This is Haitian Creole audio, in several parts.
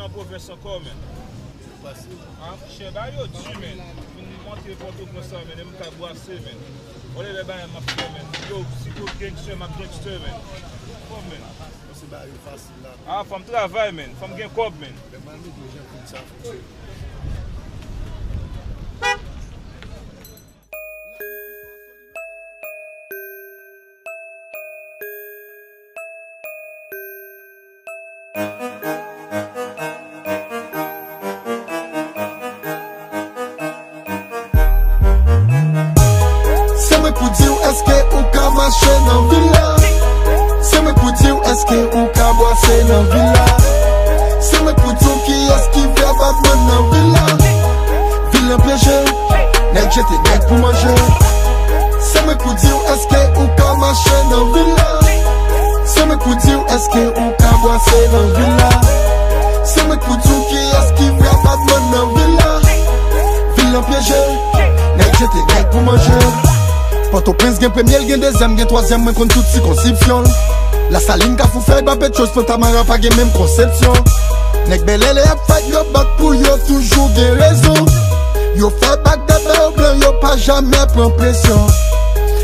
nan profesyon kon men. Che ba yo di men. Montre Port-au-Prince men, e mka boase men. Ole le ba yon map men. Yo, si yo gangster, map gangster men. Kom men. Se ba yo fasil la. Ah, fam travay men, fam gen kob men. Beman mi do jen pou sa fote. Eske ou ka boase nan villa? Se me pou tou ki eski ve batman nan villa? Villa pleje, nek jete nek pou manje. Se me pou diou eske ou ka mache nan villa? Se me pou diou eske ou ka boase nan villa? Se me pou tou ki eski ve batman nan villa? Villa pleje, nek jete nek pou manje. Port-au-Prince gen premier, gen deuxième, gen troisième, men kon tout circonscription. La saline ka fou fey ba pet chose pou Tamara pa gen même conception. Nek belele ap fight yo bak pou yo toujours gen raison. Yo fey bak de beau blanc yo pa jamais prend pression.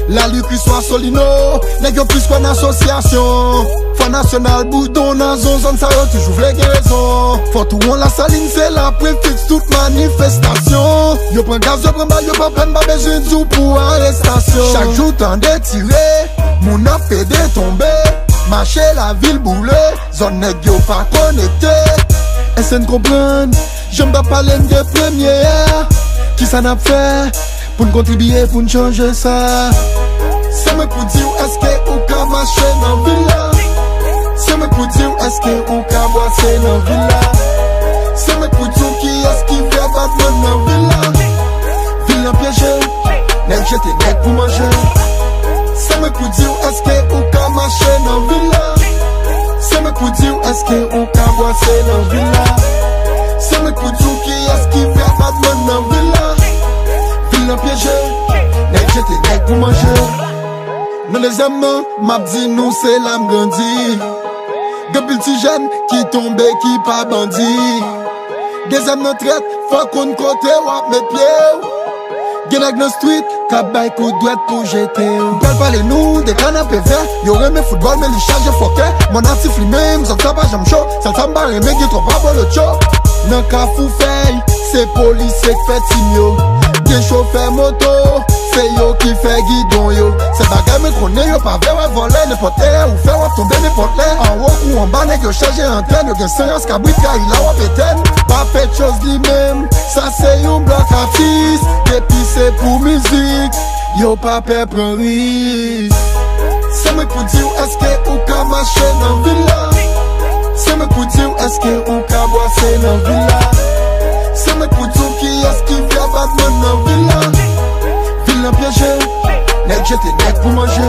La lutte soit solino, nek yo plus qu'on association. Fa national bouton nan zone sa yo toujours vle gen raison. Faut tout on la saline c'est la préfixe toute manifestation. Yo prend gaz yo prend ba yo pa peine ba besoin dou pour arrestation. Chaque jour tant de tirer, moun a fait de tomber. Marcher la ville boule, zone nèg yo pas connecté. Est-ce qu'on comprend? J'aime pas parler de première. Qui ça n'a fait pour nous contribuer pour nous changer ça? C'est me pour dire est-ce que ou ka marcher dans villa? C'est me pour dire est-ce que ou ka boire dans villa? C'est me pour dire qui est-ce qui fait batman dans villa? Villa piégé, nèg jete nèg pour manger. C'est me pour dire est-ce que ou ka marcher dans villa? C'est me pour dire est-ce que ou ka boire dans villa? C'est me pour dire qui est-ce qui fait batman dans villa? Villa piégé, nèg jete nèg pour manger. Dans les amants, m'a dit nous c'est l'âme grandi. Gapil ti jeune qui tombe qui pas bandit. Des âmes dans traite, faut qu'on côté ou mes pieds. Gen ak nan street, kap bay kou dwet pou jete. M'pal pale nou, de kanapé vert. Yo reme football, mais li charge foke. Mon artif li même, zon sa pa jam show. Sal samba reme, gen trop pa le show. Nan ka fou fey, se policier k fait timyo. Gen chauffeur moto, se yo ki fait guidon yo. Se bagay me konen yo pa ve wè volé. N'importe ou fe wè tombe n'importe lè. En haut ou en bas, nèg yo charge antenne. Yo gen serious kabrit ka il a wè péten. Pa fait chose li même, ça c'est yon bloc artiste. Depuis c'est pour musique, yo pa pe pran risque. Se me pou dire est-ce que ou ka marcher dans villa? Se me pou dire est-ce que ou ka boire dans villa? Se me pou dire qui est-ce qui fait batman dans villa? Villa piégé, nek jete nek pour manger.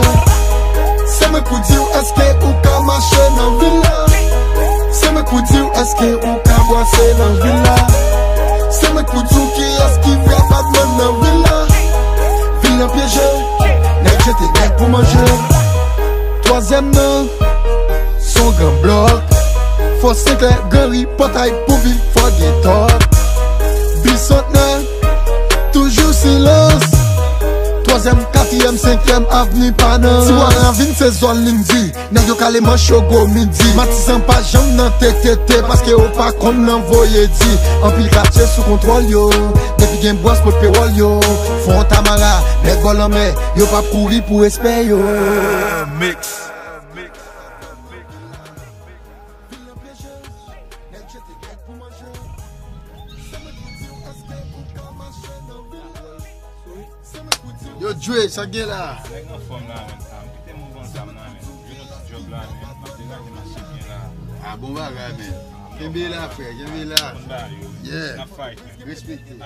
Se me pou dire est-ce que ou ka marcher dans villa? Se me pou dire est-ce que ou ka boire dans villa? Se me pou dire qui est-ce qui fait batman dans villa? Villa piégé, nek jete nek pour manger. Troisième nom, son grand bloc. Faut s'éclair, gari, potaille pour vivre, faut des top. Bissonne, toujours silence. Troisième, quatrième, cinquième avenue Panan. Si wè an vin se zon lundi, nèg yo kale manche au go midi. Matisan pa jam nan TTT, paske ou pa kon nan voye di. En pile quartier sous contrôle yo, depuis gen bois pour payroll yo. Font Tamara, nèg bol en mer, yo pa couri pour espère yo. Mix. Yo Dre, sa gen la. Nèg nan form la men. Kite mou bon zam nan men. Yo nou ti job la men. Map de gage ma shit gen la. Ah bon bagay men. Kembe la frère, kembe la. Bon da yo. Yeah. Na fight men. Respecte.